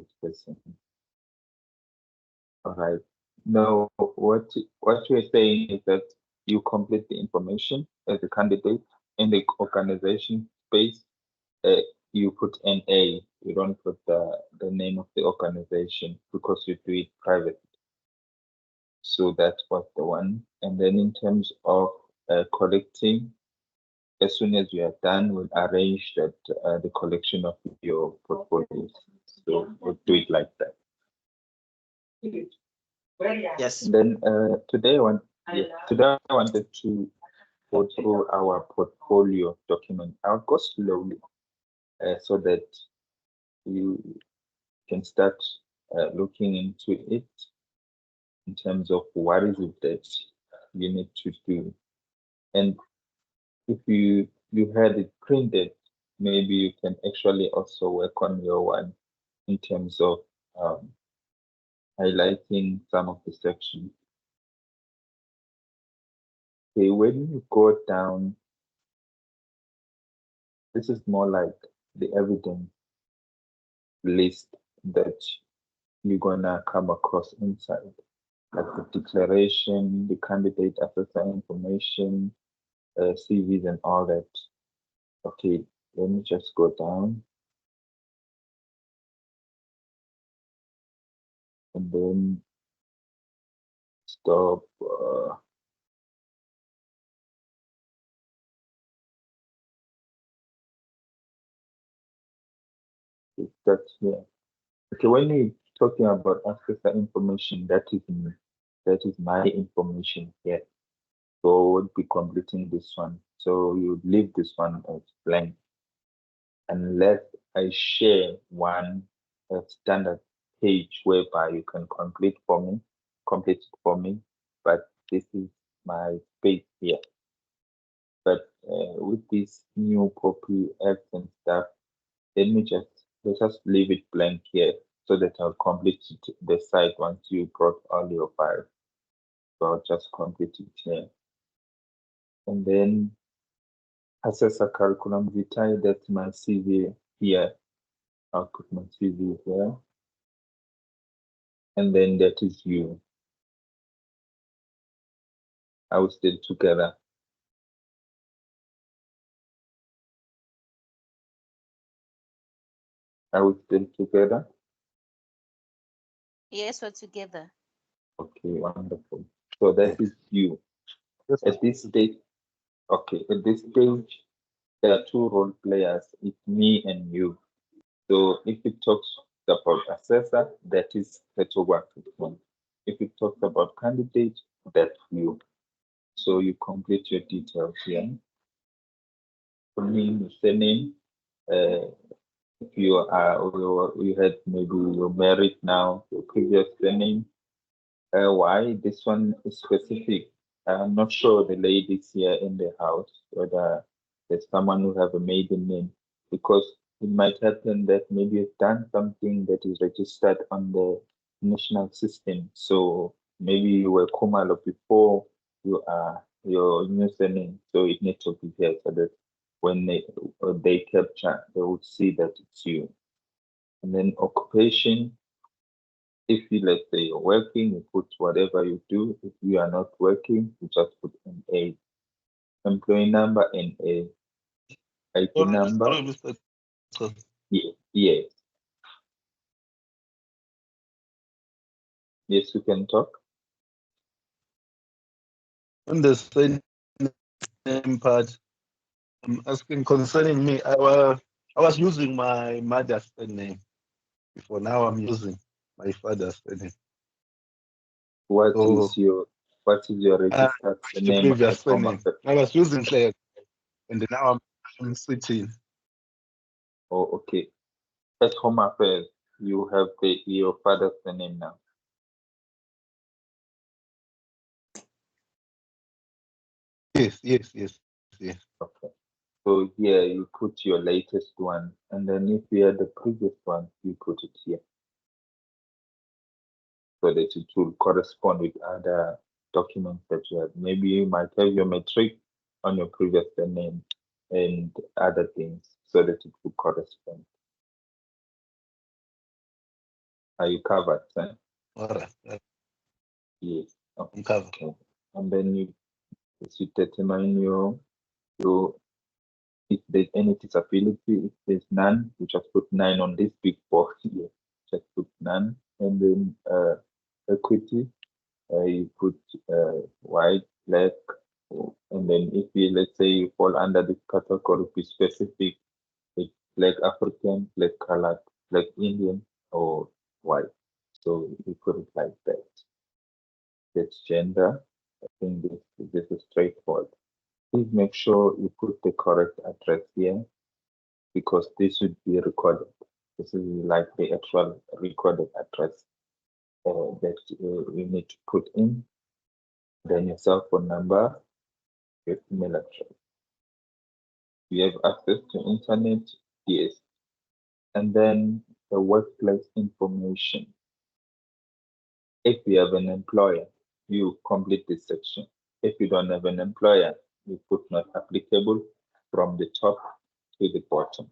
this person. All right. Now, what you're saying is that you complete the information as a candidate in the organization space. Uh, you put NA. You don't put the name of the organization because you do it private. So that was the one. And then in terms of collecting, as soon as you are done, we'll arrange that the collection of your portfolios. So we'll do it like that. Yes. Then today I wanted to go through our portfolio document. I'll go slowly so that you can start looking into it in terms of what is it that you need to do. And if you had it printed, maybe you can actually also work on your one in terms of highlighting some of the sections. Okay, when you go down, this is more like the evidence list that you're gonna come across inside, like the declaration, the candidate assessor information, CVs and all that. Okay, let me just go down. And then stop. That here. Okay, when you're talking about assessor information, that is my information here. So we'll be completing this one. So you leave this one as blank unless I share one standard page whereby you can complete it for me. But this is my space here. But with this new copy apps and stuff, let's just leave it blank here so that I'll complete the site once you brought all your files. So I'll just complete it here. And then assessor curriculum vitae, that's my CV here. I'll put my CV here. And then that is you. I will still together. Are we still together? Yes, we're together. Okay, wonderful. So that is you. At this stage, there are two role players. It's me and you. So if it talks about assessor, that is Khetha. If it talks about candidate, that's you. So you complete your details here. For me, the surname. If you had maybe you're married now, your previous surname. Why this one is specific? I'm not sure the ladies here in the house whether there's someone who have a maiden name, because it might happen that maybe you've done something that is registered on the national system. So maybe you were Kumalo before you are your new surname, so it needs to be here so that when they capture, they would see that it's you. And then occupation, if you, let's say you're working, you put whatever you do. If you are not working, you just put NA. Employee number, NA. IP number. Yes. Yes, you can talk. On the same part, I'm asking concerning me. I was using my mother's name before. Now I'm using my father's name. What is your registered name? Previous name. I was using Claire, and now I'm switching. Oh, okay. At Home Affairs, you have your father's name now. Yes. Okay. So here you put your latest one, and then if you had the previous one, you put it here, so that it will correspond with other documents that you have. Maybe you might have your matric on your previous name and other things, so that it will correspond. Are you covered, sir? All right. Yes. I'm covered. Okay. And then you determine your if there's any disability. If there's none, you just put 9 on this big box here. Just put none, and then equity. You put white, black, and then if you, let's say, you fall under this category, be specific, like black African, black colored, black Indian, or white. So you put it like that. That's gender. I think this is straightforward. Please make sure you put the correct address here because this should be recorded. This is like the actual recorded address that you need to put in. Then your cell phone number, your email address. You have access to internet? Yes. And then the workplace information. If you have an employer, you complete this section. If you don't have an employer, you put not applicable from the top to the bottom.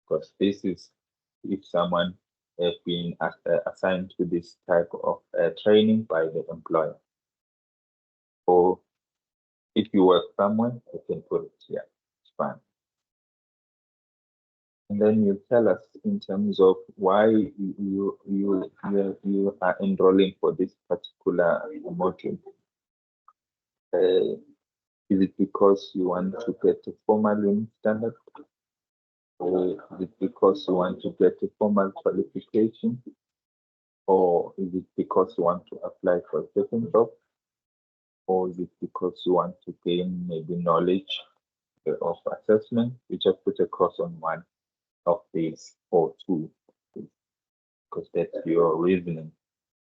Because this is if someone has been assigned to this type of training by the employer. Or if you work somewhere, you can put it here. It's fine. And then you tell us in terms of why you are enrolling for this particular module. Is it because you want to get a formal unit standard? Or is it because you want to get a formal qualification? Or is it because you want to apply for a certain job? Or is it because you want to gain maybe knowledge of assessment? You just put a course on one of these or two, because that's your reasoning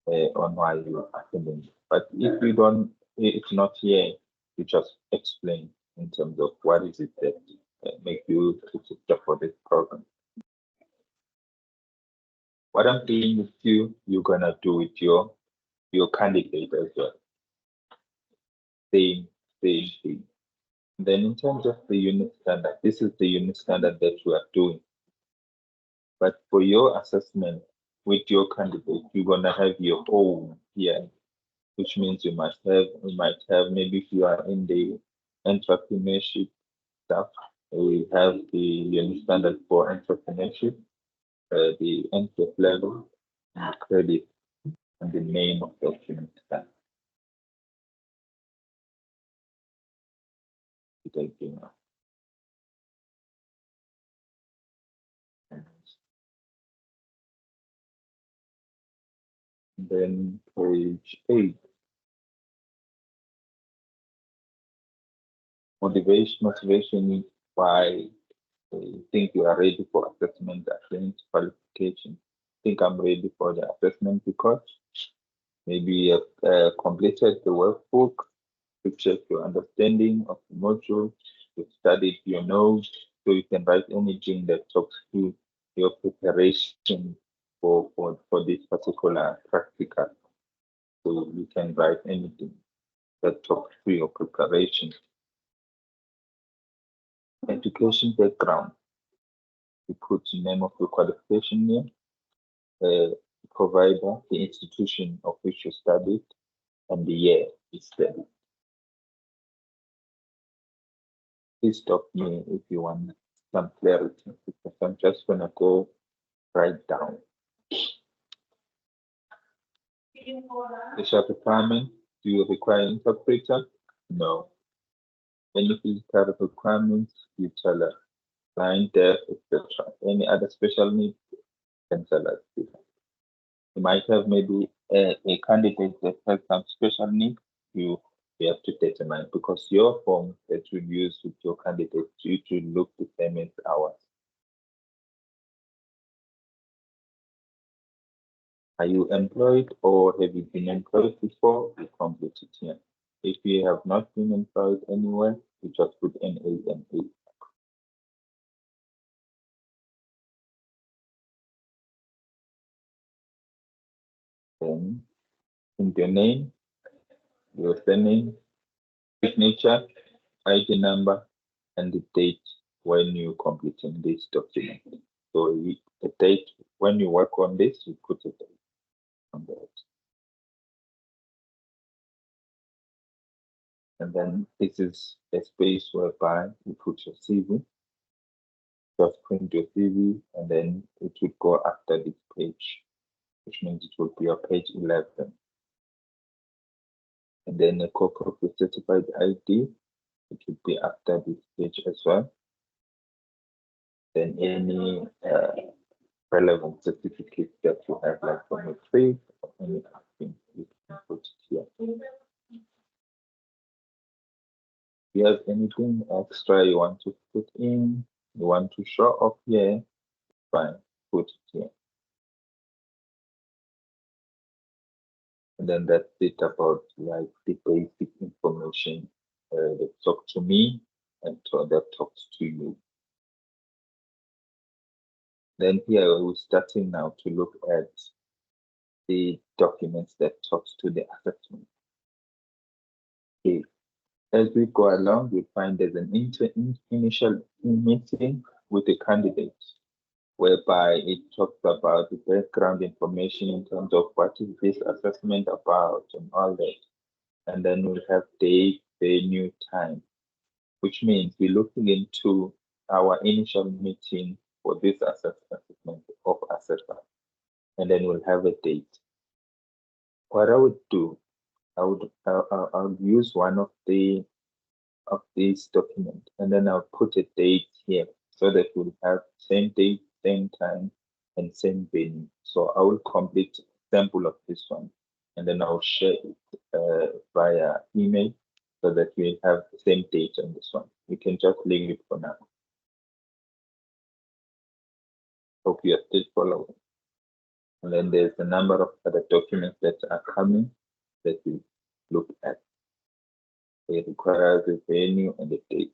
on why you are attending. But if you don't, it's not here, you just explain in terms of what is it that make you register for this program. What I'm doing with you, you're gonna do with your candidate as well. Same thing. Then in terms of the unit standard, this is the unit standard that we are doing. But for your assessment with your candidate, you're gonna have your own here, which means you might have maybe if you are in the entrepreneurship stuff, we have the unit standard for entrepreneurship, the NCF level, and credit, and the name of the unit standard. Then page 8. Motivation is why you think you are ready for assessment against qualification. Think I'm ready for the assessment because maybe you have completed the workbook to check your understanding of the module, you've studied your notes, so you can write anything that talks to your preparation for this particular practical. So you can write anything that talks to your preparation. Education background. You put the name of your qualification here, provider, the institution of which you studied, and the year you studied. Please stop me if you want some clarity, because I'm just gonna go right down. Special requirement, do you require interpreter? No. Any physical requirements, you tell us. Blind, deaf, etc. Any other special needs, can tell us. You might have maybe a candidate that has some special needs, you have to determine, because your form that you use with your candidate, you should look the same as ours. Are you employed or have you been employed before? You complete it here. If you have not been employed anywhere, you just put NA and A. Then in your name, your surname, signature, ID number, and the date when you're completing this document. So the date when you work on this, you put a date on that. And then this is a space whereby you put your CV, just print your CV, and then it would go after this page, which means it will be your page 11. And then a copy of the certified ID, it would be after this page as well. Then any relevant certificates that you have, like from a trade or any acting, you can put it here. If you have anything extra you want to put in, you want to show off here, fine, put it here. And then that's it about like the basic information that talk to me and that talks to you. Then here we're starting now to look at the documents that talks to the assessment. Okay. As we go along, we find there's an initial meeting with the candidate, whereby it talks about the background information in terms of what is this assessment about and all that. And then we'll have date, venue, time, which means we're looking into our initial meeting for this assessment of assessor. And then we'll have a date. What I would do, I'll use one of these documents, and then I'll put a date here so that we'll have same date, same time, and same venue. So I will complete a sample of this one, and then I'll share it via email so that we have the same date on this one. We can just leave it for now. Hope you are still following. And then there's a number of other documents that are coming that we look at. It requires a venue and a date.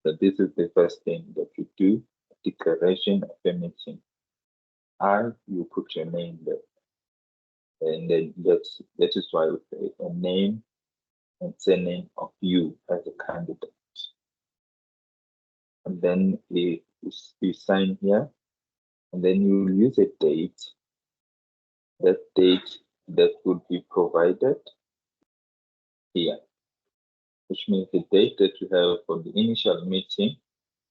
So this is the first thing that you do, declaration of a meeting. You put your name there. And then that is why we say a name and surname of you as a candidate. And then you sign here, and then you will use a date. That date that would be provided here, which means the date that you have for the initial meeting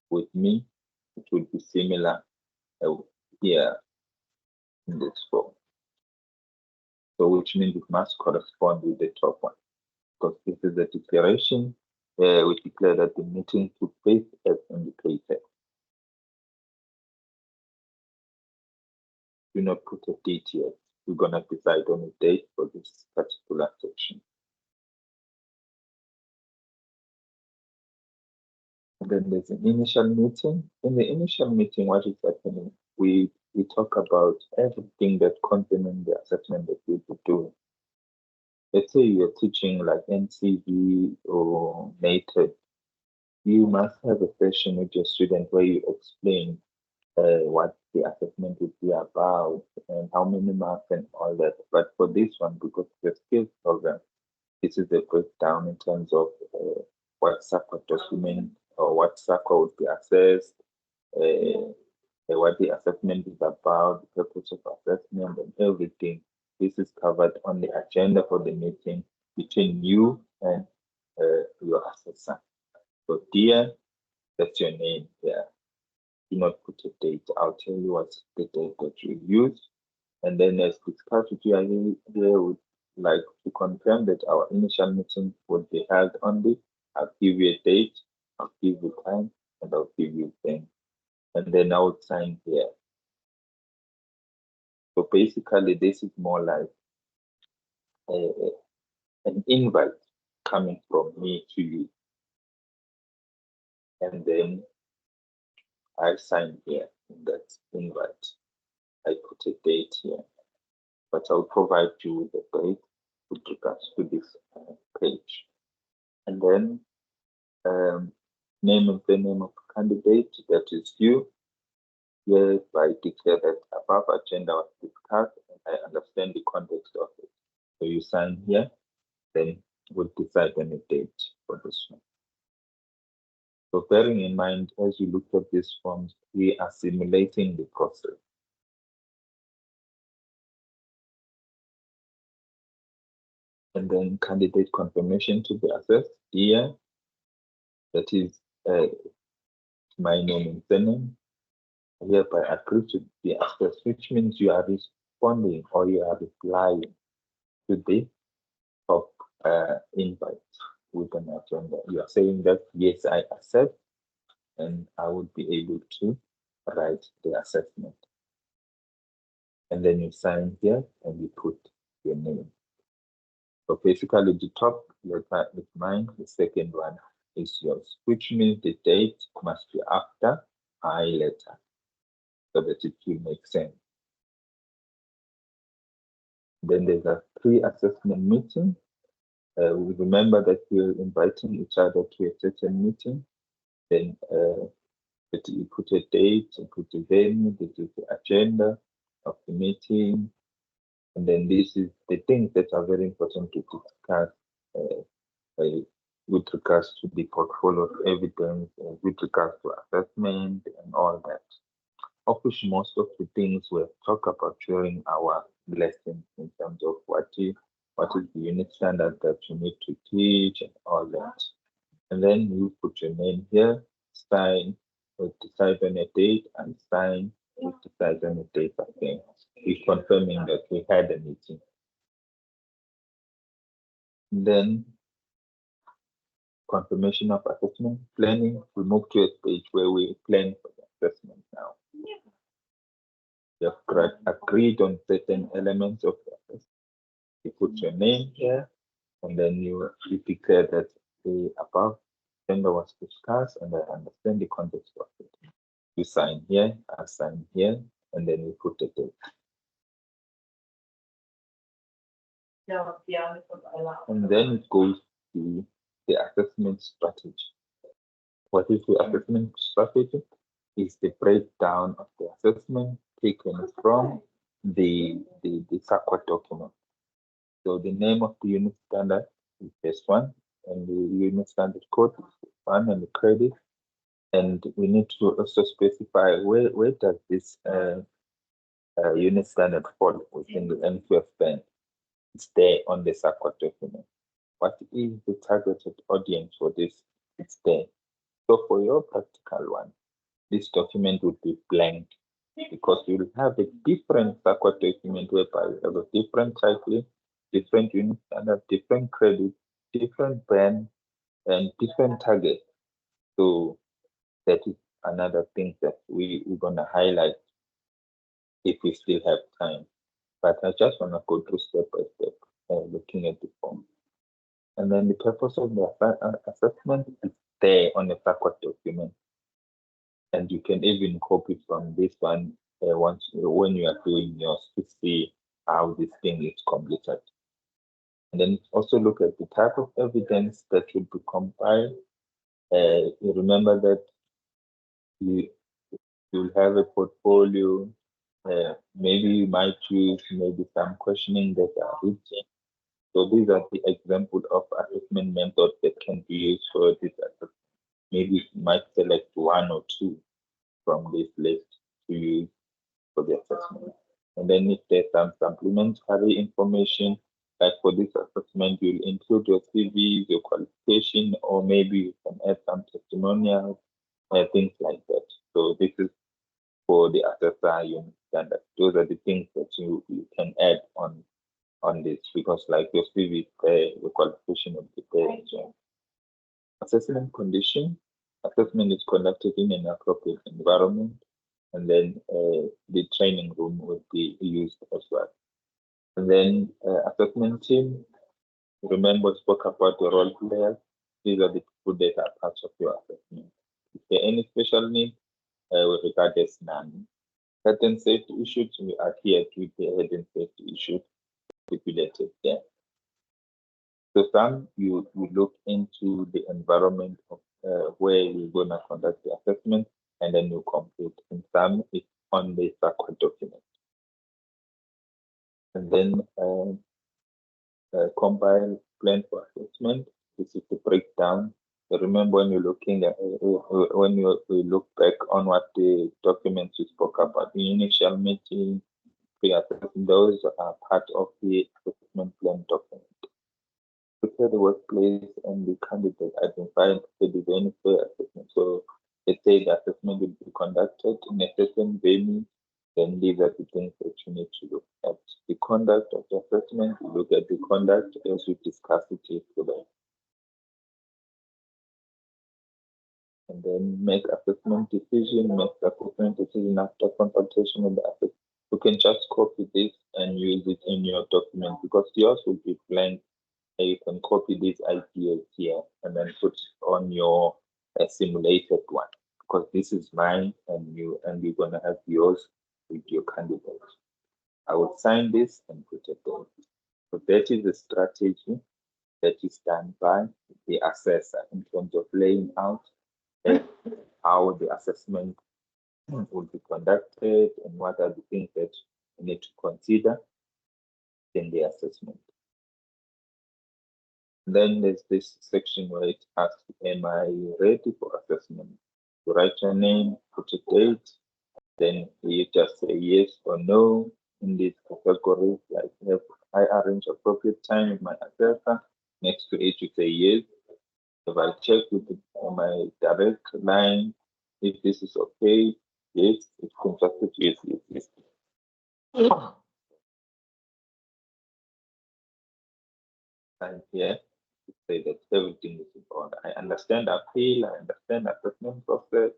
with me, it would be similar here in this form. So which means it must correspond with the top one, because this is a declaration where we declare that the meeting took place as indicated. Do not put a date yet. We're going to decide on a date for this particular section. And then there's an initial meeting. In the initial meeting, what is happening? We talk about everything that concerning the assessment that we'll be doing. Let's say you're teaching like NCV or NATED. You must have a session with your student where you explain what the assessment would be about and how many marks and all that. But for this one, because it's a skills program, this is a breakdown in terms of what SACCO document or what SACCO would be assessed, what the assessment is about, the purpose of assessment, and everything. This is covered on the agenda for the meeting between you and your assessor. So, dear, that's your name here. Do not put a date. I'll tell you what's the date that you use. And then as discussed with you, I would like to confirm that our initial meeting would be held on this. I'll give you a date, I'll give you time, and I'll give you thing. And then I would sign here. So basically, this is more like an invite coming from me to you. And then I sign here in that invite. I put a date here, but I'll provide you with a date with regards to this page. And then name and the name of candidate, that is you. Yes, I declare that above agenda was discussed and I understand the context of it. So you sign here, then we'll decide on a date for this one. So bearing in mind, as you look at these forms, we are simulating the process. And then candidate confirmation to be assessed here. That is my name and surname. Hereby agree to be assessed, which means you are responding or you are replying to the top invite with an agenda. You are saying that yes, I accept, and I would be able to write the assessment. And then you sign here and you put your name. So basically the top letter is mine, the second one is yours, which means the date must be after I letter so that it will make sense. Then there's a pre-assessment meeting. We remember that we're inviting each other to a certain meeting. Then you put a date, you put the venue, this is the agenda of the meeting. And then this is the things that are very important to discuss with regards to the portfolio of evidence, with regards to assessment and all that. Of which most of the things we've talked about during our lessons in terms of what is the unit standard that you need to teach and all that. And then you put your name here, sign, decide on a date, and sign, decide on a date again. We're confirming that we had a meeting. And then confirmation of assessment planning. We move to a stage where we plan for the assessment now. You have agreed on certain elements of the assessment. You put your name here, and then you declare that the above agenda was discussed, and I understand the context of it. You sign here, I sign here, and then you put the date. And then it goes to the assessment strategy. What is the assessment strategy? Is the breakdown of the assessment taken from the SAQA document. So the name of the unit standard is this one, and the unit standard code is one, and the credit. And we need to also specify where does this unit standard fall within the NQF band. It's there on the SAQA document. What is the targeted audience for this? It's there. So for your practical one, this document would be blank because you will have a different SAQA document whereby you have a different title, different unit standard, different credit, different band, and different target. So that is another thing that we're going to highlight if we still have time. But I just want to go through step by step, looking at the form. And then the purpose of the assessment is there on the SAQA document. And you can even copy from this one when you are doing yours to see how this thing is completed. And then also look at the type of evidence that should be compiled. You remember that you'll have a portfolio. Maybe you might use maybe some questioning that are written. So these are the examples of assessment methods that can be used for this assessment. Maybe you might select one or two from this list to use for the assessment. And then if there's some supplementary information, like for this assessment, you'll include your CVs, your qualification, or maybe you can add some testimonials, things like that. So this is for the assessor unit standard. Those are the things that you can add on this, because like your CV is there, your qualification will be there as well. Assessment condition. Assessment is conducted in an appropriate environment, and then the training room will be used as well. And then assessment team. Remember, spoke about the role players. These are the people that are parts of your assessment. If there are any special needs, we regard as none. Health and safety issues, we adhere to the health and safety issues stipulated there. So some you look into the environment of where you're gonna conduct the assessment, and then you complete. And some it's on the SAQA document. And then compile plan for assessment. This is the breakdown. So remember when you're looking at when you look back on what the documents you spoke about, the initial meeting, pre-assessment, those are part of the assessment plan document. enter the workplace and the candidate identified to the any fair assessment. So let's say the assessment will be conducted in a certain venue, then these are the things that you need to look at. The conduct of the assessment, you look at the conduct as we discussed it yesterday. And then make assessment decision after consultation with the assessment. You can just copy this and use it in your document because yours will be blank. And you can copy these ideas here and then put on your simulated one because this is mine and you're gonna have yours with your candidate. I will sign this and put it there. So that is the strategy that is done by the assessor in terms of laying out how the assessment will be conducted and what are the things that you need to consider in the assessment. Then there's this section where it asks, am I ready for assessment? You write your name, put a date, then you just say yes or no in these categories, like have I arrange appropriate time with my assessor. Next to it, you say yes. If I check with my direct line, if this is okay, yes. If contracted, yes, yes, yes. And here, to say that everything is in order. I understand appeal, I understand assessment process.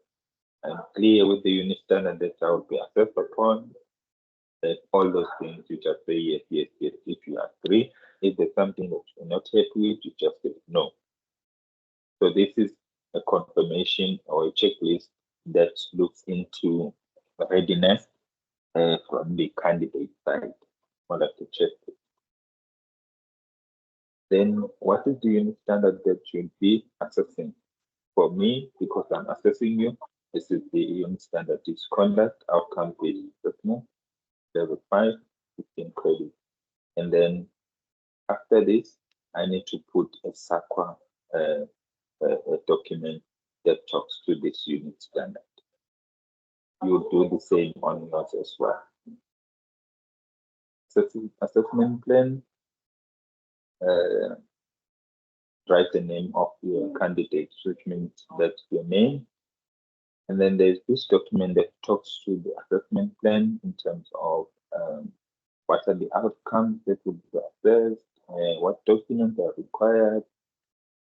I'm clear with the unit standard that I will be assessed upon. That all those things, you just say yes, yes, yes. If you agree, if there's something that you're not happy with, you just say no. So this is a confirmation or a checklist that looks into readiness from the candidate side. Or to check it. Then what is the unit standard that you'll be assessing? For me, because I'm assessing you, this is the unit standard is conduct, outcome-based assessment, level 5, 15 credits. And then after this, I need to put a SAQA a document that talks to this unit standard. You do the same on yours as well. Assessment plan, write the name of your candidate, which means that's your name. And then there's this document that talks to the assessment plan in terms of what are the outcomes that will be assessed, what documents are required,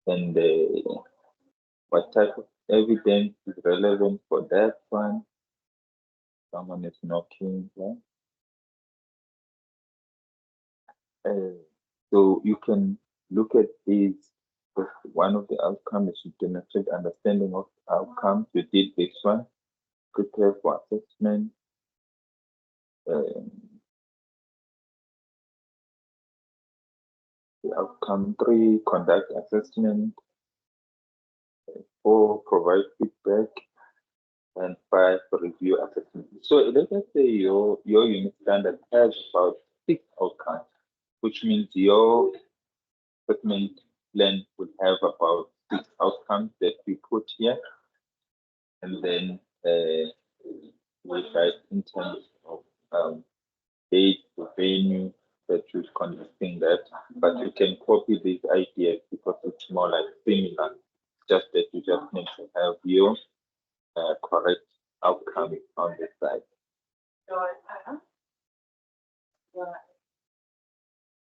and what type of evidence is relevant for that one. Someone is knocking. Yeah? So you can look at these. One of the outcomes is to demonstrate understanding of outcomes. You did this one. Prepare for assessment. The outcome 3, conduct assessment. 4, provide feedback. And 5, review assessment. So let us say your unit standard has about 6 outcomes, which means your assessment plan would have about 6 outcomes that we put here. And then we write in terms of date, venue that you're conducting that, but you can copy these ideas because it's more like similar, just that you just need to have your correct outcome on the side.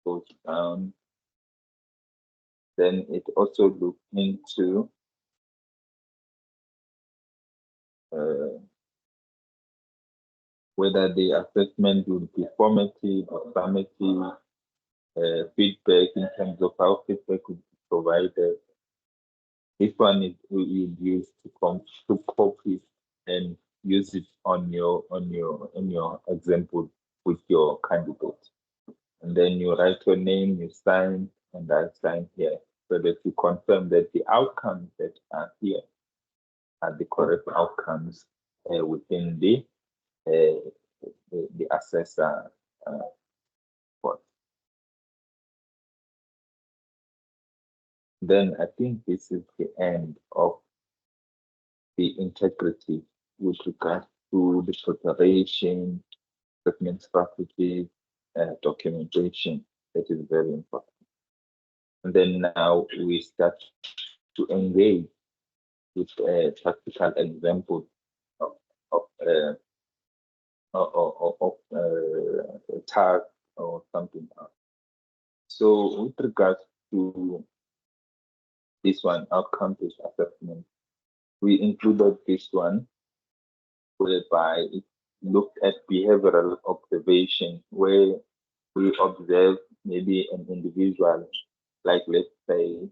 Goes down. Then it also looks into whether the assessment will be formative or summative, feedback in terms of how feedback will be provided. This one is you use to copy and use it on your example with your candidate. And then you write your name, you sign, and I sign here so that you confirm that the outcomes that are here are the correct outcomes within the assessor report. Then I think this is the end of the integrity with regard to the preparation, document strategy, documentation. That is very important. And then now we start to engage with a practical example of, of, uh, a task or something else. So with regards to this one, outcome-based assessment, we included this one whereby it looked at behavioral observation, where we observe maybe an individual, like let's say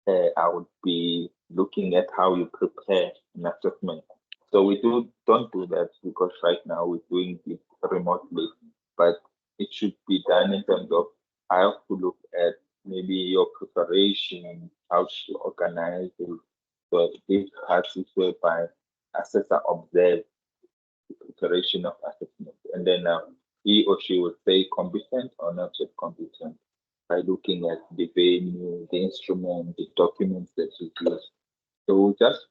I would be looking at how you prepare an assessment. So we don't do that because right now we're doing it remotely, but it should be done in terms of I have to look at maybe your preparation, how to organize it. So this part is whereby assessor observe the preparation of assessment, and then he or she would say competent or not yet competent by looking at the venue, the instrument, the documents that you use. So we just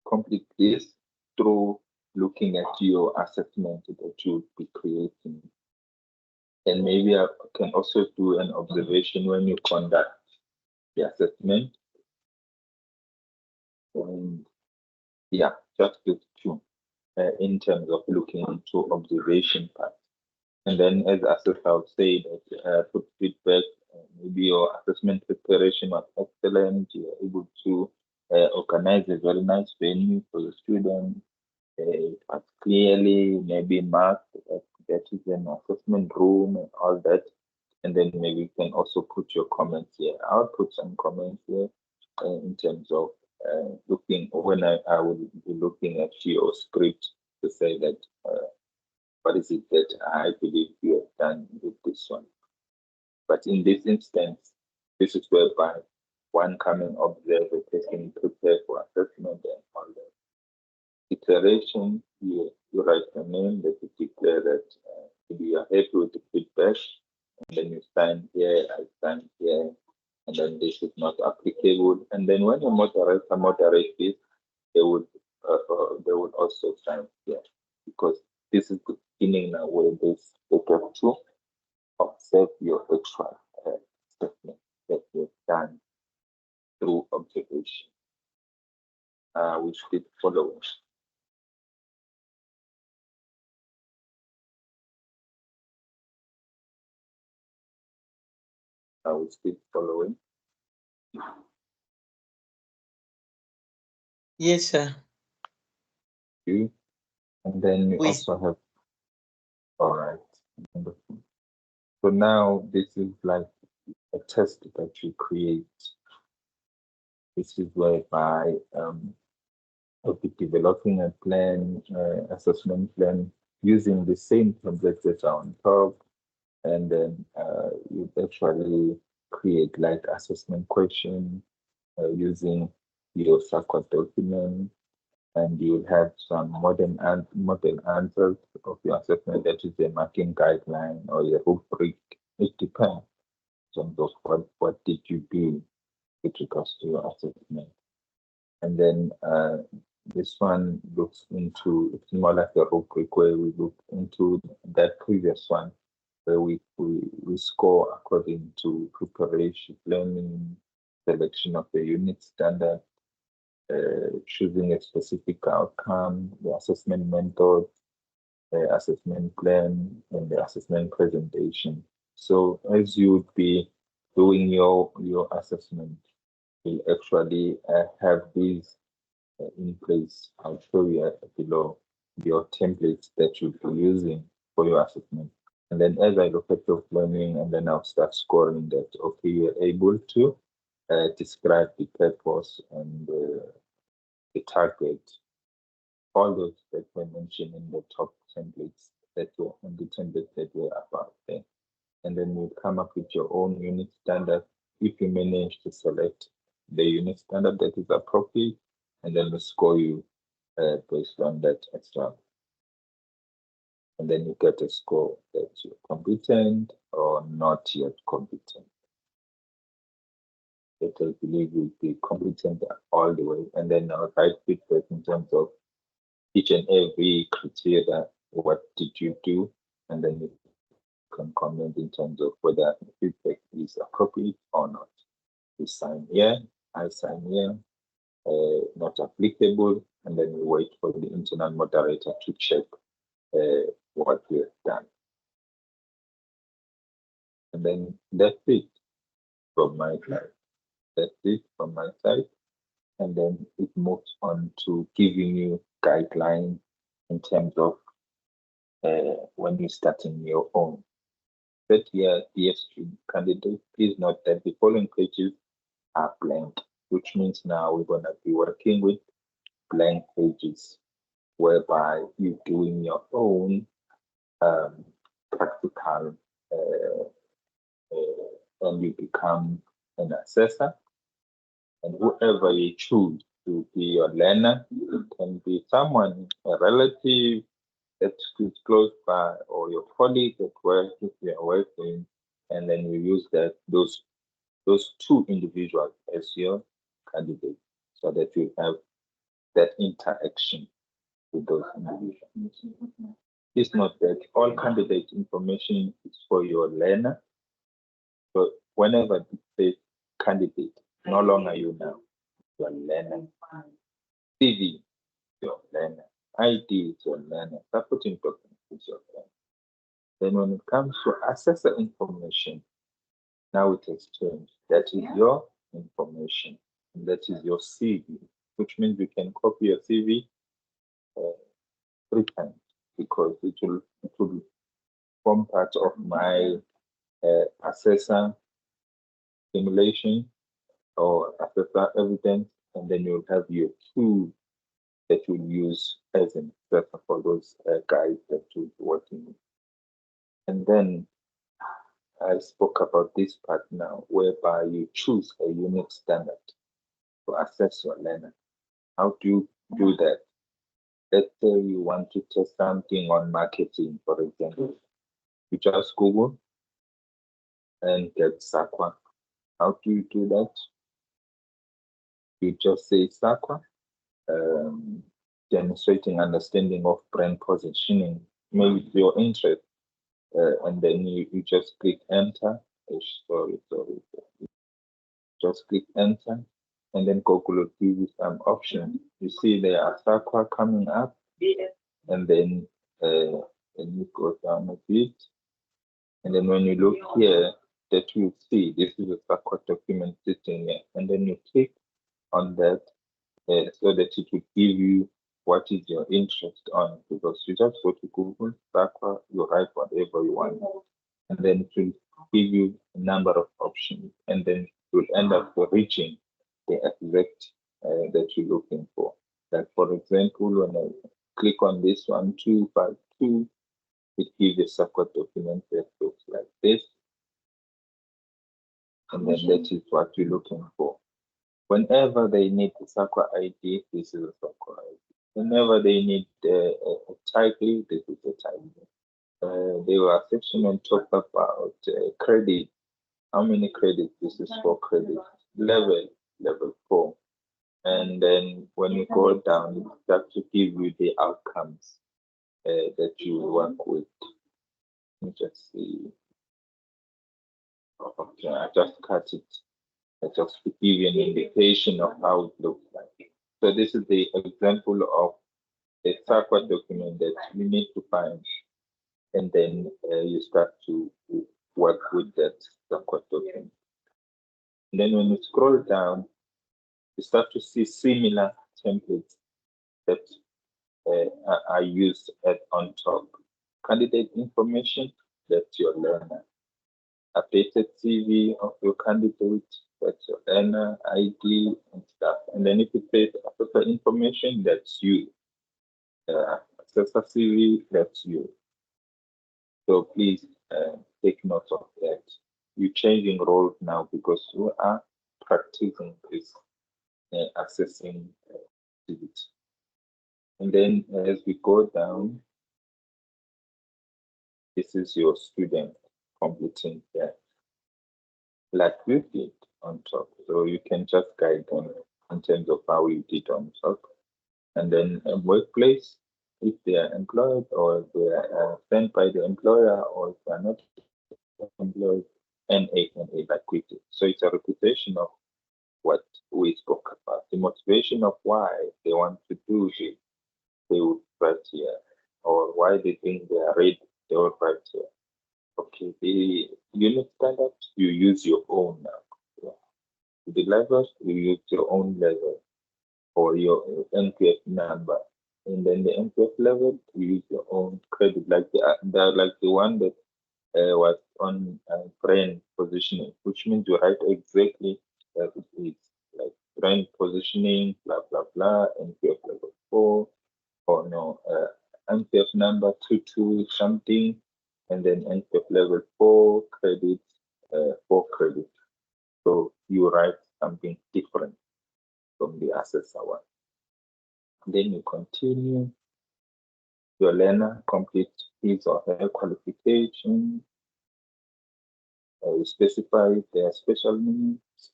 complete this through looking at your assessment that you'll be creating. And maybe I can also do an observation when you conduct the assessment. And yeah, just these two in terms of looking into observation part. And then as assessor, I would say that put feedback, maybe your assessment preparation was excellent, you're able to organize a very nice venue for the students, it was clearly maybe marked that is an assessment room and all that. And then maybe you can also put your comments here. I'll put some comments here in terms of looking when I will be looking at your script to say that what is it that I believe you have done with this one. But in this instance, this is whereby one come and observe a person prepare for assessment and all that. Declaration, you write your name, that you declare that you are happy with the feedback, and then you sign here, I sign here, and then this is not applicable. And then when the moderator moderates this, they would also sign here because this is the beginning now where this they get to observe your actual statement that you've done through observation. We should follow. We still following. Yes, sir. You. And then we We also have, all right. Wonderful. So now this is like a test that you create. This is whereby I'll be developing a plan, assessment plan using the same templates that are on top. And then you actually create like assessment question using your SACWA document, and you will have some model answers of your assessment, that is a marking guideline or a rubric. It depends on those what did you do with regards to your assessment. And then this one looks into, it's more like a rubric where we look into that previous one where we score according to preparation, planning, selection of the unit standard, choosing a specific outcome, the assessment method, the assessment plan, and the assessment presentation. So as you would be doing your assessment, you'll actually have these in place. I'll show you below your templates that you'll be using for your assessment. And then as I look at your planning, and then I'll start scoring that, okay, you're able to describe the purpose and the target, all those that were mentioned in the top templates that were on the template that were about there. And then you come up with your own unit standard if you manage to select the unit standard that is appropriate, and then we score you based on that as well. And then you get a score that you're competent or not yet competent. That I believe will be competent all the way. And then I'll write feedback in terms of each and every criteria. What did you do? And then you can comment in terms of whether the feedback is appropriate or not. You sign here, I sign here, not applicable, and then we wait for the internal moderator to check what we have done. And then that's it from my side. That's it from my side. And then it moves on to giving you guidelines in terms of when you're starting your own. But here, dear student candidate, please note that the following pages are blank, which means now we're going to be working with blank pages, whereby you're doing your own practical and you become an assessor. And whoever you choose to be your learner, it can be someone, a relative that is close by, or your colleague at work if you are working, and then you use those two individuals as your candidate, so that you have that interaction with those individuals. It's not that all candidate information is for your learner. So whenever it says candidate, no longer you now, your learner. CV, your learner. ID is your learner. Supporting document is your learner. Then when it comes to assessor information, now it has changed. That is your information. And that is your CV, which means you can copy your CV 3 times, because it will form part of my assessor simulation or assessor evidence, and then you'll have your tool that you'll use as an assessor for those guys that you'll be working with. And then I spoke about this part now, whereby you choose a unique standard to assess your learner. How do you do that? Let's say you want to test something on marketing, for example. You just Google and get SAQA. How do you do that? You just say SAQA, demonstrating understanding of brand positioning, maybe your interest, and then you just click enter. Sorry. Just click enter, and then Google will give you some options. You see there are SAQA coming up, and then you go down a bit, and then when you look here, that you see this is a SAQA document sitting here, and then you click on that so that it will give you what is your interest on, because you just go to Google SAQA, you write whatever you want, and then it will give you a number of options, and then you'll end up reaching the exact that you're looking for. Like for example, when I click on this one, 252, it gives a SAQA document that looks like this, and then that is what you're looking for. Whenever they need the SAQA ID, this is a SAQA ID. Whenever they need a title, this is a title. There were a section on top about credit. How many credits? This is 4 credits. Level 4. And then when you go down, it starts to give you the outcomes that you work with. Let me just see. Okay, I just cut it. I just to give you an indication of how it looks like. So this is the example of a SAQA document that you need to find, and then you start to work with that SAQA document. And then when you scroll down, you start to see similar templates that are used on top. Candidate information, that's your learner. Updated CV of your candidate, that's your learner, ID and stuff. And then if it says assessor information, that's you. Assessor CV, that's you. So please take note of that. You're changing roles now because you are practicing this assessing activity. And then as we go down, this is your student completing that, like we did on top. So you can just guide them in terms of how you did on top. And then a workplace, if they are employed or they are sent by the employer, or if they are not employed, NA, like we did. So it's a repetition of what we spoke about. The motivation of why they want to do this, they would write here. Or why they think they are ready, they would write here. Okay, the unit standard, you use your own now. Yeah. The level, you use your own level or your NPF number. And then the NPF level, you use your own credit, like the one that was on brain positioning, which means you write exactly as it is, like brain positioning, blah blah blah, NPF level 4, or no, NPF number 22 something, and then NPF level 4 credit, 4 credit. So you write something different from the assessor one. Then you continue. Your learner complete his or her qualification. You specify their special needs.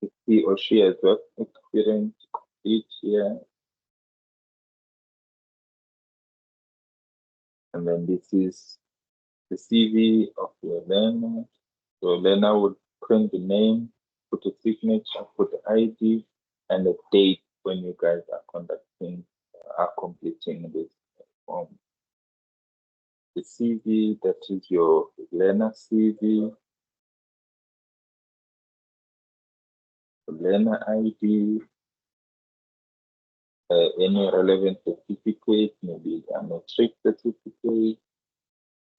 If he or she has work experience, complete here. And then this is the CV of your learner. Your learner would print the name, put a signature, put the ID, and the date when you guys are completing this form. The CV, that is your learner CV, learner ID, any relevant certificate, maybe a matric certificate,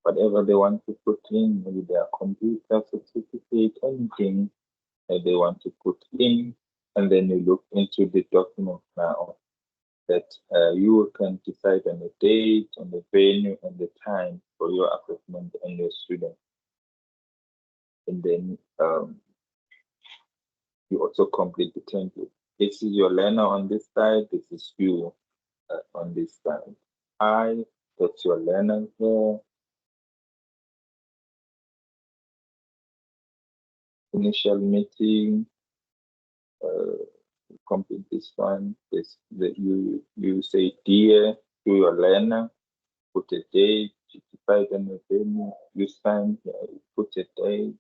whatever they want to put in, maybe their computer certificate, anything that they want to put in, and then you look into the document now that you can decide on the date, on the venue, and the time for your assessment and your student. And then you also complete the template. This is your learner on this side, this is you on this side. That's your learner here. Initial meeting, complete this one. You say dear to your learner, put a date, specify the venue, you sign, put a date.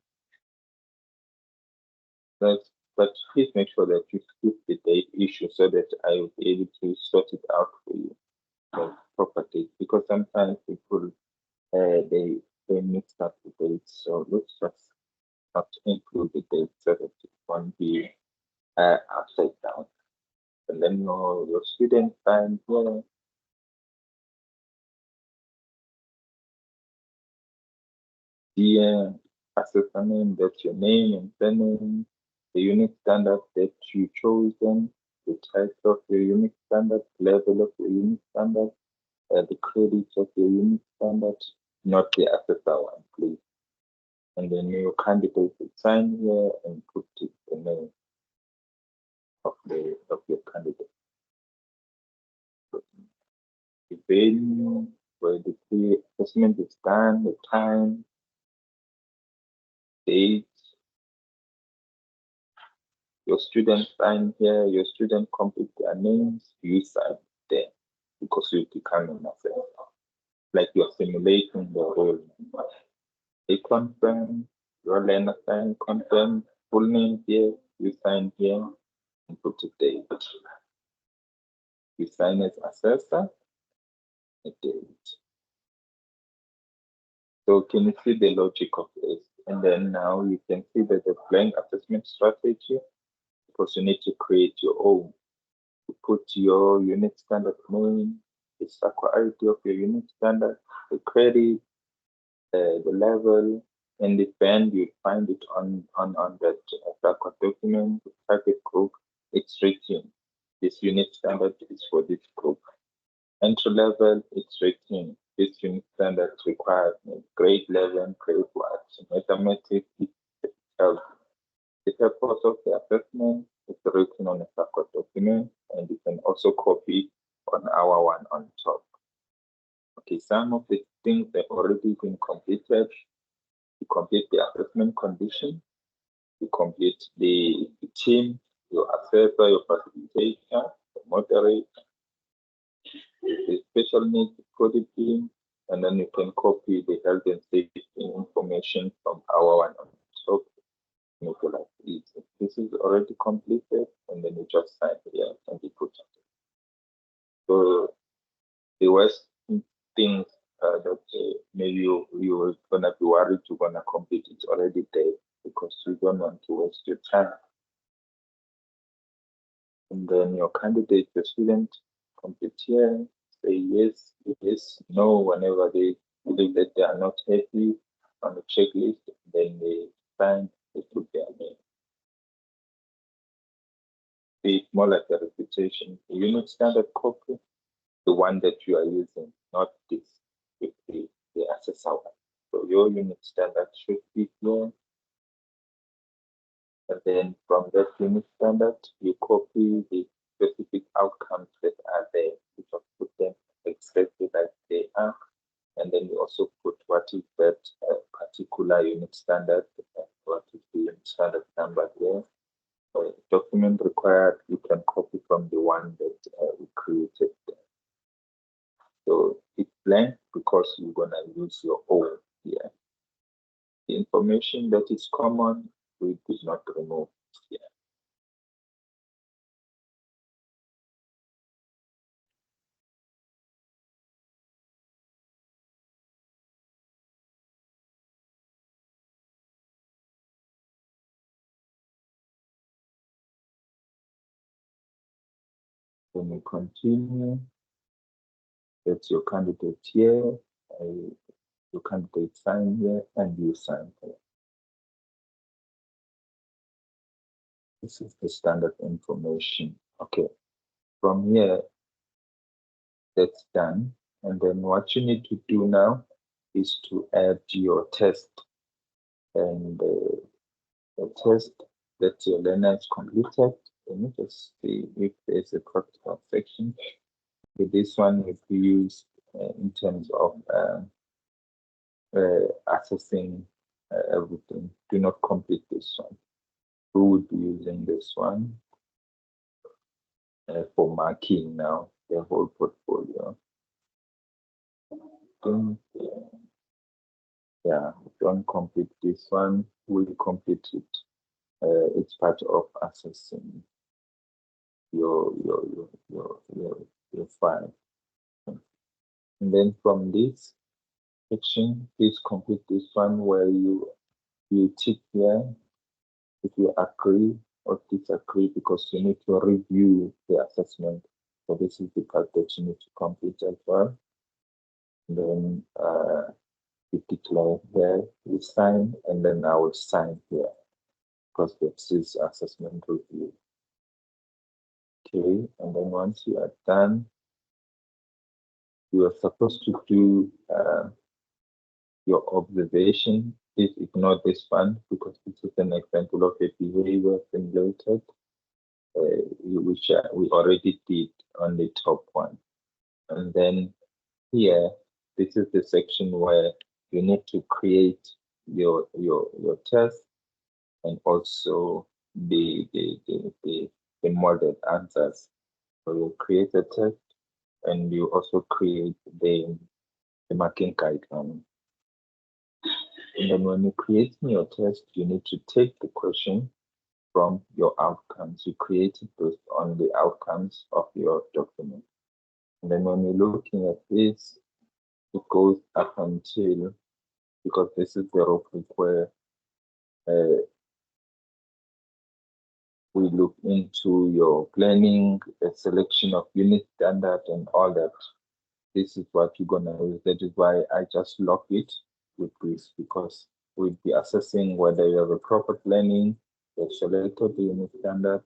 But please make sure that you skip the date issue so that I will be able to sort it out for you. Property, because sometimes people they mix up the dates. So let's just not include the date so that it won't be upside down. And then your student time here. The assessor name, that's your name and surname, the unit standard that you chosen, the title of your unit standard, level of your unit standard, the credits of your unit standard, not the assessor one, please. And then your candidate will sign here and put the name of your candidate. The venue where the pre-assessment is done, the time, date. Your students sign here, your student complete their names, you sign there because you become an assessor. Like you're simulating the role. They confirm, your learner sign, confirm, full name here, you sign here, and put a date. You sign as assessor, a date. So can you see the logic of this? And then now you can see that the blank assessment strategy, because you need to create your own. You put your unit standard name, the SACO ID of your unit standard, the credit, the level, and the band. You find it on that SACO document, the target group. It's written. This unit standard is for this group. Entry level, it's written. This unit standard requires grade 11, grade 1, mathematics, it tells the purpose of the assessment is written on a SACO document, and you can also copy on our one on top. Okay, some of the things that already been completed. You complete the assessment condition, you complete the team, your assessor, your facilitator, the moderator, the special needs coding team, and then you can copy the health and safety information from our one on top, make it like easy. This is already completed, and then you just sign here and you put it. So the worst things that maybe you're gonna be worried you're gonna complete, it's already there because you don't want to waste your time. And then your candidate, the student, complete here, say yes, yes, no, whenever they believe that they are not happy on the checklist, then they sign, they put their name. It's more like a reputation. The unit standard copy, the one that you are using, not this, with the assessor one. So your unit standard should be here. And then from that unit standard, you copy the specific outcomes that are there. You just put them exactly like they are. And then you also put what is that particular unit standard, what is the unit standard number there. Document required, you can copy from the one that we created there. So it's blank because you're going to use your own here. The information that is common, we did not remove here. When you continue, that's your candidate here, your candidate sign here, and you sign here. This is the standard information. Okay, from here, that's done. And then what you need to do now is to add your test. And the test that your learner is completed, let me just see if there's a practical section. With this one, if we use in terms of assessing everything, do not complete this one. Who would be using this one for marking now the whole portfolio? Yeah, don't complete this one. We'll complete it. It's part of assessing your file. And then from this section, please complete this one where you tick here if you agree or disagree, because you need to review the assessment. So this is the part that you need to complete as well. And then you declare here, you sign, and then I will sign here because this is assessment review. Okay, and then once you are done, you are supposed to do your observation. Please ignore this one because this is an example of a behavior simulated, which we already did on the top one. And then here, this is the section where you need to create your test and also the model answers. So you create a test and you also create the marking guideline. And then when you create your test, you need to take the question from your outcomes. You create it based on the outcomes of your document. And then when you're looking at this, it goes up until, because this is the rubric where we look into your planning, the selection of unit standard and all that. This is what you're gonna use. That is why I just lock it with this, because we'll be assessing whether you have a proper planning, you've selected the unit standard,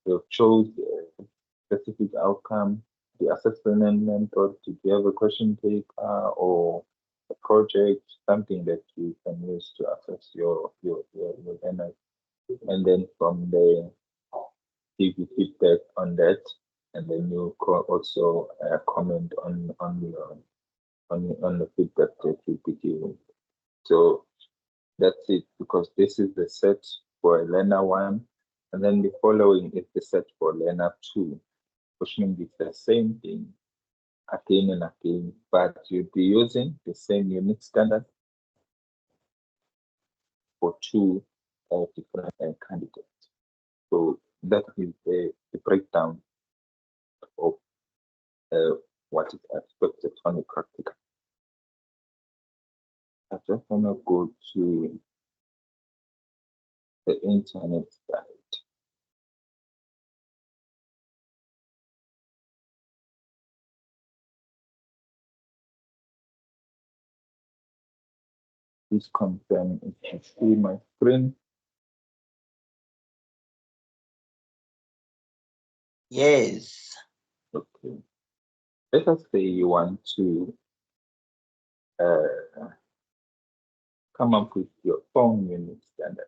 you've chose a specific outcome, the assessment method, if you have a question paper or a project, something that you can use to assess your learners. And then from there, give you feedback on that, and then you also comment on the feedback that you'll be giving. So that's it, because this is the set for learner 1, and then the following is the set for learner 2, which means it's the same thing. again and again, but you'll be using the same unit standard for two different candidates. So that is the breakdown of what is expected from the practical. I just want to go to the internet side. Please confirm if you see my screen. Yes. Okay. Let us say you want to come up with your own unit standard.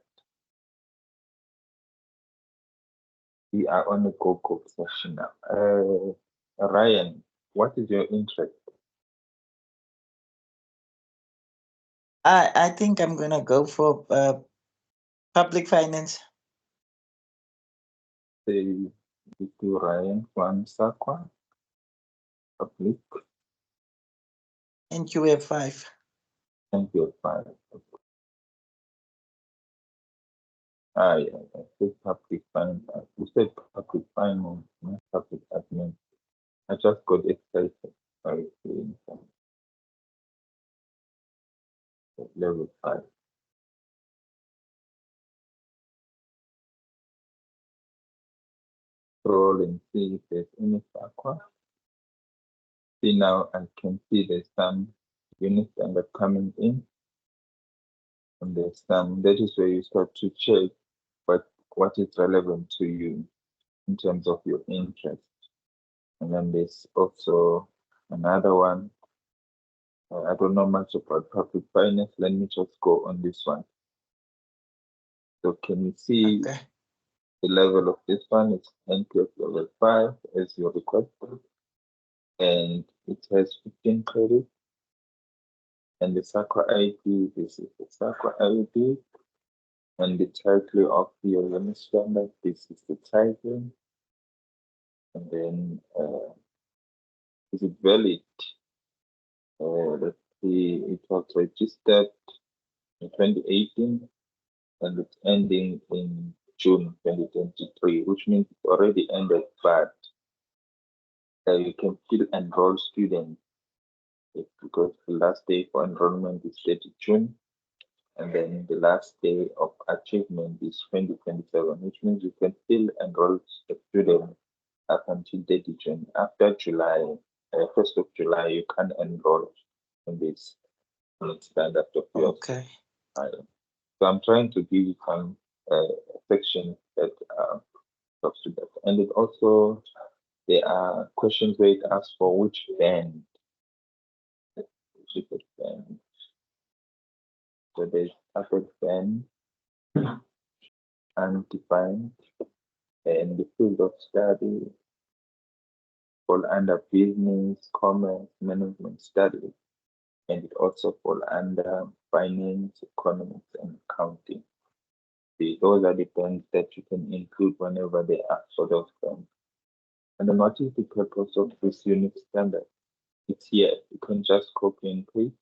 We are on a go-go session now. Ryan, what is your interest? I think I'm gonna go for public finance. Say with you, Ryan from Sakwa, public, And QF5. and your file. Ah, yeah, I said public finance. You said public finance, not public admin. I just got excited. Sorry, level 5. Scroll and see if there's any Sakwa. See now, I can see there's some units that are coming in. And there's some, that is where you start to check what is relevant to you in terms of your interest. And then there's also another one. I don't know much about public finance. Let me just go on this one. So can you see Okay. the level of this one? It's NPF level 5 as you requested. And it has 15 credits. And the SACWA ID, this is the SACWA ID. And the title of your unit standard, this is the title. And then is it valid? Let's see, it was registered in 2018 and it's ending in June 2023, which means it's already ended, but you can still enroll students because the last day for enrollment is 30 June, and then the last day of achievement is 2027, which means you can still enroll a student up until 30 June. After July, 1st of July, you can enroll in this standard of yours. Okay. So I'm trying to give you some section that talks to that. And it also, there are questions where it asks for which band. Band. So there's upper band, undefined, and the field of study fall under business, commerce, management studies, and it also fall under finance, economics, and accounting. Those are the bands that you can include whenever they ask for those bands. And then what is the purpose of this unit standard? It's here. You can just copy and paste,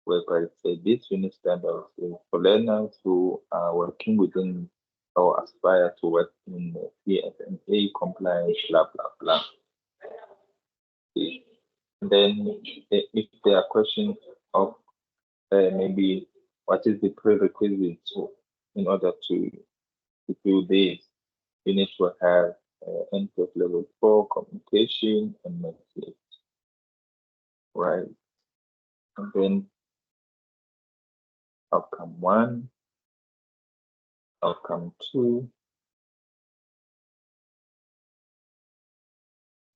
whereby it says this unit standard is for learners who are working within or aspire to work in the CFMA compliance, blah, blah, blah. And then if there are questions of maybe what is the prerequisite in order to do this, you need to have NCLEX level 4 communication and message, right? And then outcome 1, outcome 2,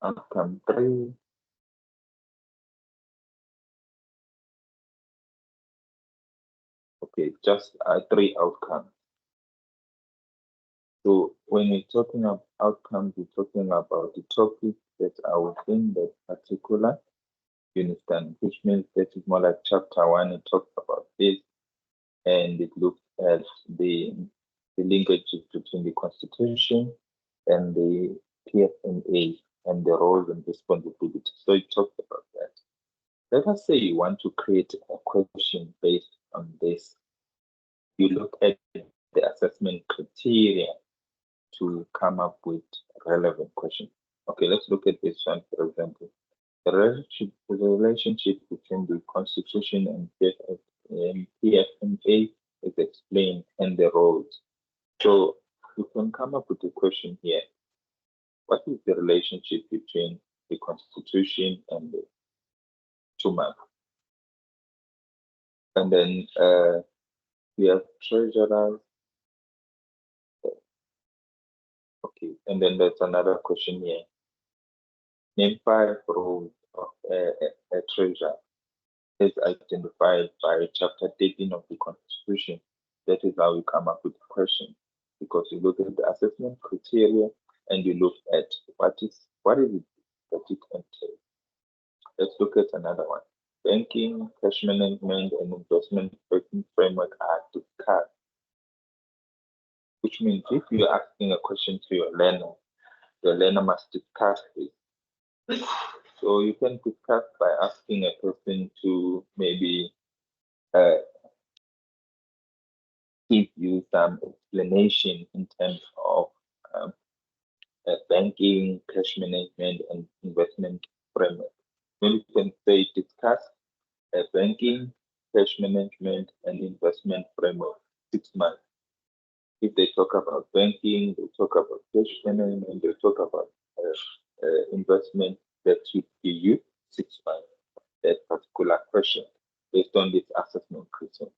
outcome 3, okay, just 3 outcomes. So when we're talking about outcomes, we're talking about the topics that are within that particular unit standard, which means that it's more like chapter 1, it talks about this, and it looks at the linkages between the Constitution and the PFMA. and the roles and responsibilities. So it talks about that. Let us say you want to create a question based on this. You look at the assessment criteria to come up with relevant questions. Okay, let's look at this one, for example. The relationship between the Constitution and PFMA is explained and the roles. So you can come up with a question here. What is the relationship between the Constitution and the TUMAP? And then we have treasurers. Okay, and then there's another question here. Name 5 roles of a treasurer is identified by Chapter 13 of the Constitution. That is how we come up with the question, because you look at the assessment criteria and you look at what is it that it entails. Let's look at another one. Banking, cash management, and investment banking framework are discussed. Which means if you're asking a question to your learner must discuss this. So you can discuss by asking a person to maybe give you some explanation in terms of banking, cash management, and investment framework. Then you can say discuss banking, cash management, and investment framework 6 months. If they talk about banking, they talk about cash management, they talk about investment, that should give you 6 months that particular question based on this assessment criteria.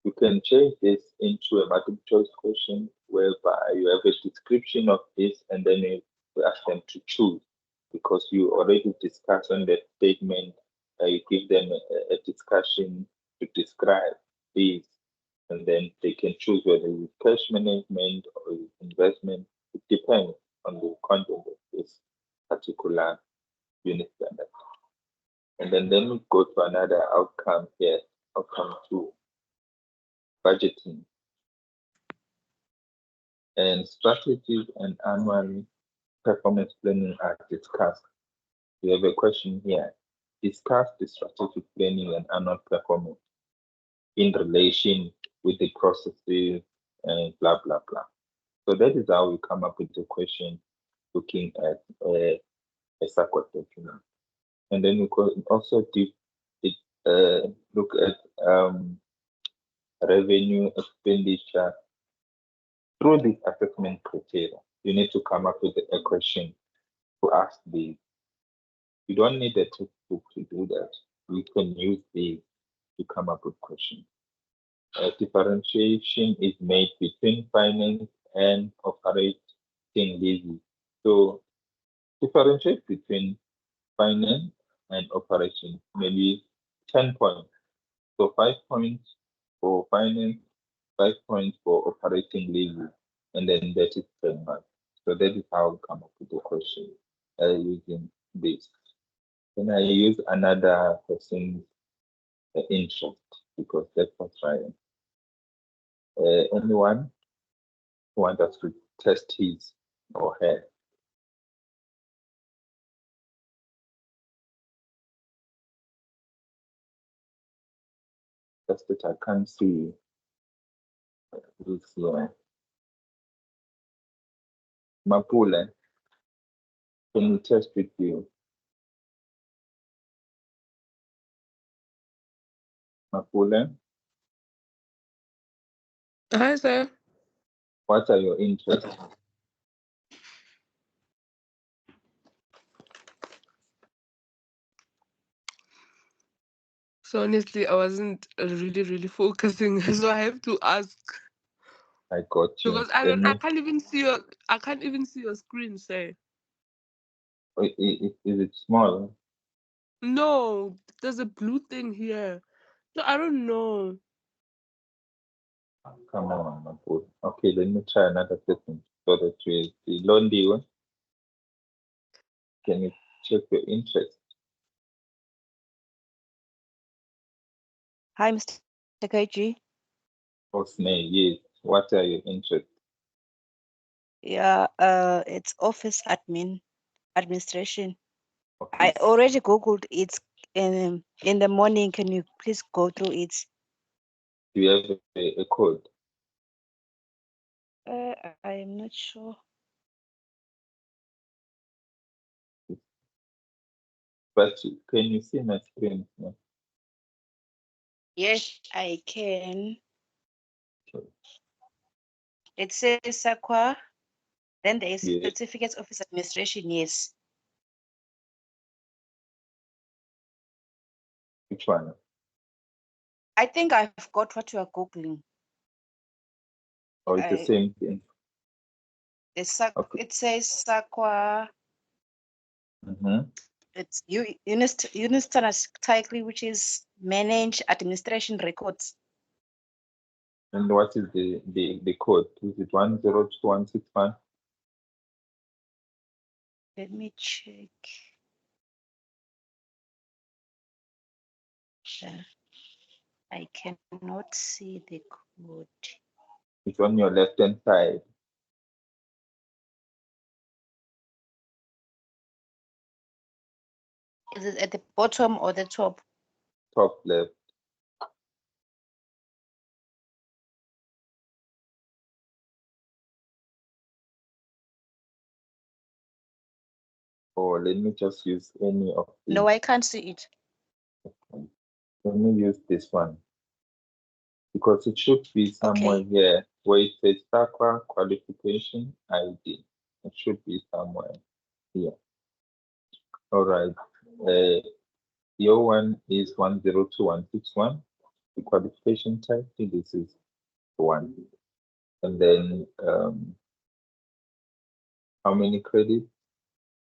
You can change this into a multiple choice question whereby you have a description of this and then you ask them to choose, because you already discussed on that statement. You give them a discussion to describe this, and then they can choose whether it's cash management or investment. It depends on the content of this particular unit standard. And then we go to another outcome here, outcome 2. Budgeting and strategies and annual performance planning are discussed. We have a question here. Discuss the strategic planning and annual performance in relation with the processes and blah, blah, blah. So that is how we come up with the question looking at a SAQA document. And then we could also look at revenue expenditure through this assessment criteria. You need to come up with a question to ask these. You don't need a textbook to do that. You can use these to come up with questions. Differentiation is made between finance and operating leases. So differentiate between finance and operation, maybe 10 points. So 5 points for finance, 5 points for operating leases, and then that is 10 marks. So that is how I come up with the question using this. Then I use another person's interest, because that's what's right. Anyone who wants us to test his or her? Test it, I can't see who's here. Mapule, can we test with you? Mapule, Hi, sir. what are your interests? So honestly, I wasn't really focusing, so I have to ask I got you. because I can't even see your screen, sir. Is it small? No, there's a blue thing here. So I don't know. Come on, Mapule. Okay, let me try another setting so that we see. Londi, can you check your interest? Hi, Mr. Koichi. Osney, yes. What are your interests? Yeah, it's office admin. administration. Okay. I already Googled it in the morning. Can you please go through it? Do you have a code? I am not sure. But can you see my screen? No? Yes, I can. Okay. It says SAQA. Then there is Yeah. Certificates Office Administration. Yes. Which one? I think I've got what you are Googling. Or it's the same thing? Okay. It says SAQA. Mm-hmm. It's Unistana title, which is Manage Administration Records. And what is the code? Is it 102161? Let me check. I cannot see the code. It's on your left-hand side. Is it at the bottom or the top? Top left. Or let me just use any of these. No, I can't see it. Let me use this one. Because it should be somewhere Okay. here where it says SAQA qualification ID. It should be somewhere here. All right. Your one is 102161. The qualification type, this is one. And then how many credits?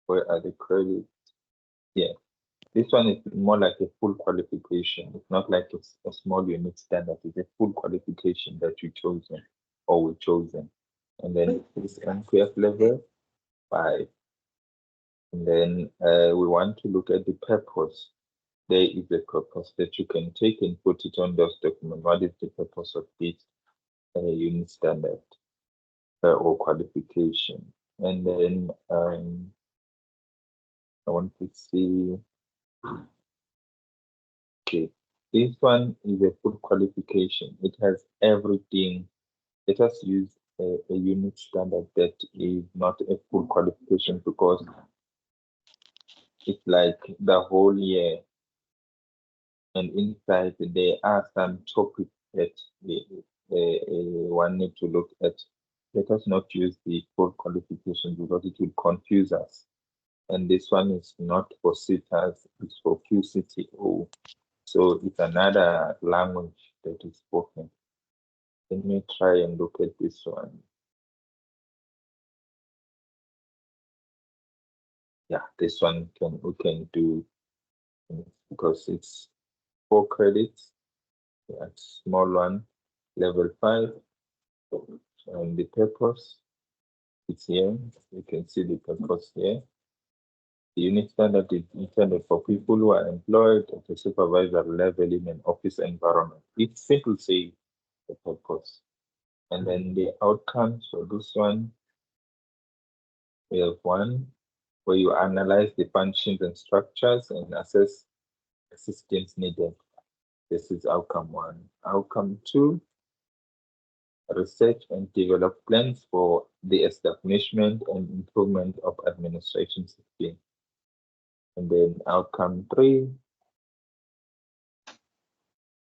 Where are the credits? Yeah. This one is more like a full qualification. It's not like it's a small unit standard. It's a full qualification that you chosen or we chosen. And then it's NQF level 5. And then we want to look at the purpose. There is a purpose that you can take and put it on those documents. What is the purpose of this unit standard or qualification? And then I want to see. Okay, this one is a full qualification. It has everything. Let us use a unit standard that is not a full qualification because it's like the whole year. And inside there are some topics that one need to look at. Let us not use the full qualification because it will confuse us. And this one is not for sitters, it's for QCTO. So it's another language that is spoken. Let me try and look at this one. Yeah, this one we can do because it's 4 credits. Yeah, small one, level 5. And the purpose, it's here. You can see the purpose here. The unit standard is intended for people who are employed at a supervisor level in an office environment. It's simple say the purpose. And then the outcomes for this one, we have one where you analyze the functions and structures and assess the systems needed. This is outcome 1. Outcome 2, research and develop plans for the establishment and improvement of administration systems. And then outcome 3,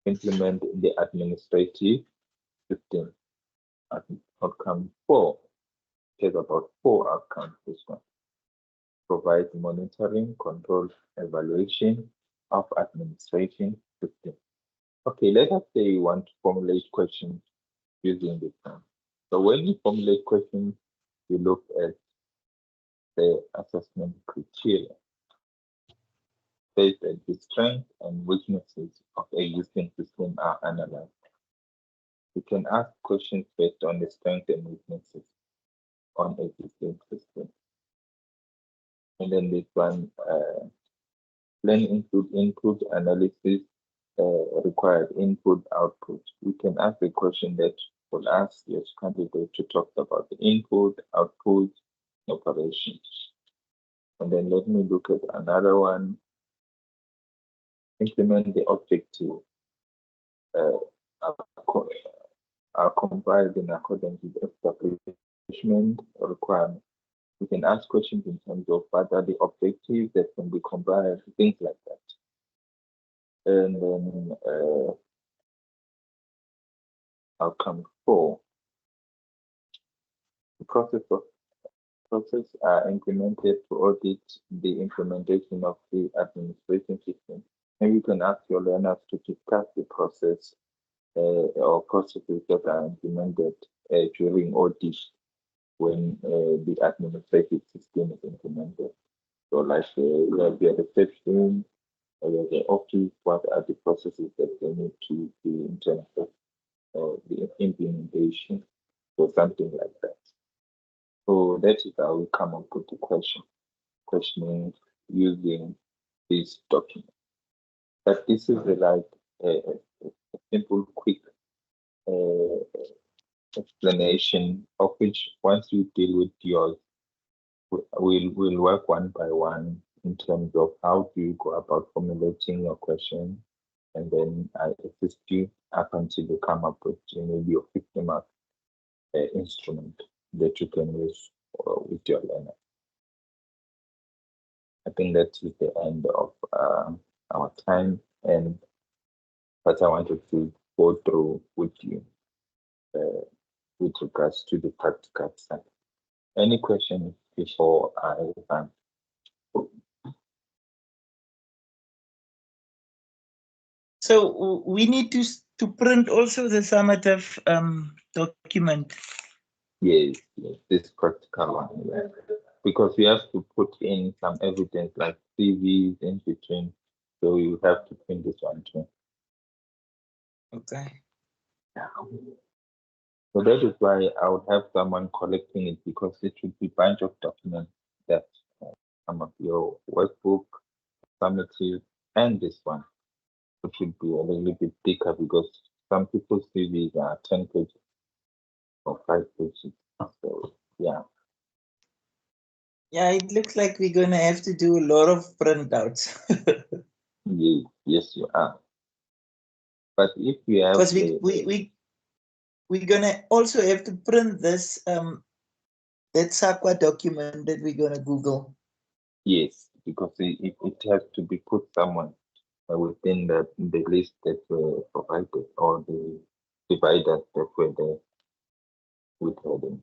implement the administrative system. Outcome 4, there's about 4 outcomes this one. Provide monitoring, control, evaluation of administration system. Okay, let us say you want to formulate questions using this one. So when you formulate questions, you look at the assessment criteria based on the strengths and weaknesses of existing system are analyzed. You can ask questions based on the strengths and weaknesses on existing system. And then this one, plan input analysis required input output. We can ask a question that will ask your candidate to talk about the input, output, operations. And then let me look at another one. Implement the objective uh, are, are compiled in accordance with establishment requirements. We can ask questions in terms of what are the objectives that can be compiled, things like that. And then outcome 4, the process are implemented to audit the implementation of the administration system. And you can ask your learners to discuss the process or processes that are implemented during audit when the administrative system is implemented. So like where the reception, or the office, what are the processes that they need to do in terms of the implementation or something like that. So that is how we come up with the questioning using this document. But this is like a simple, quick explanation of which once you deal with yours, we'll work one by one in terms of how do you go about formulating your question, and then I assist you up until you come up with maybe your 50-mark instrument that you can use with your learner. I think that is the end of our time and what I wanted to go through with you with regards to the practical side. Any questions before I So we need to print also the summative document. Yes, this practical one, yeah. Because we have to put in some evidence like CVs in between, so you have to print this one too. Okay. So that is why I would have someone collecting it, because it should be a bunch of documents that some of your workbook, summative, and this one. It should be a little bit thicker because some people's CVs are 10 pages or 5 pages. So yeah. Yeah, it looks like we're gonna have to do a lot of printouts. Yes, you are. But if you have Because we're gonna also have to print this that SAQA document that we're gonna Google. yes, because it has to be put somewhere within the list that were provided or the dividers that were there with heading.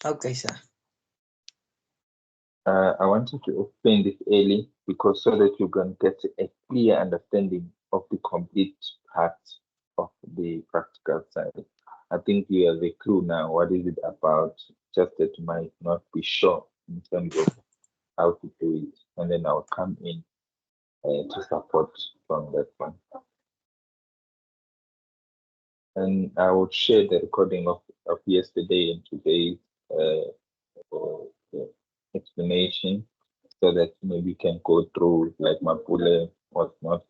Okay, sir. I wanted to explain this early because so that you can get a clear understanding of the complete part of the practical side. I think you have a clue now. What is it about? Just that you might not be sure in terms of how to do it, and then I'll come in to support from that one. And I would share the recording of yesterday and today's explanation so that maybe you can go through like Mapule was not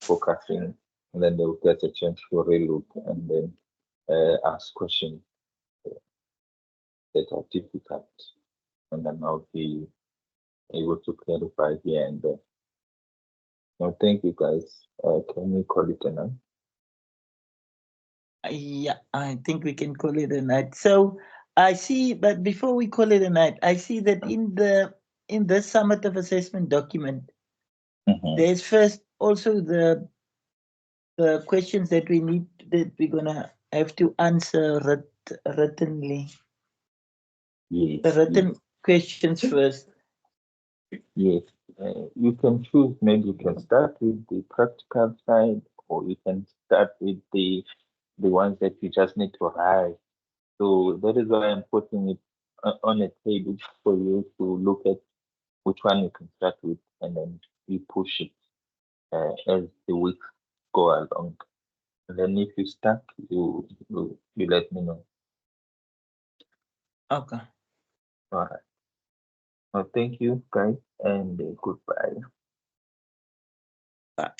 focusing, and then they will get a chance to relook and then ask questions that are difficult, and then I'll be able to clarify here and there. Now, thank you guys. Can we call it a night? Yeah, I think we can call it a night. So I see, but before we call it a night, I see that in the summative assessment document, there's first also the questions that we're gonna have to answer writtenly. Yes. The written questions first. Yes. You can choose, maybe you can start with the practical side, or you can start with the ones that you just need to write. So that is why I'm putting it on a table for you to look at which one you can start with, and then you push it as the weeks go along. And then if you stuck, you let me know. Okay. All right. Well, thank you guys, and goodbye. Bye.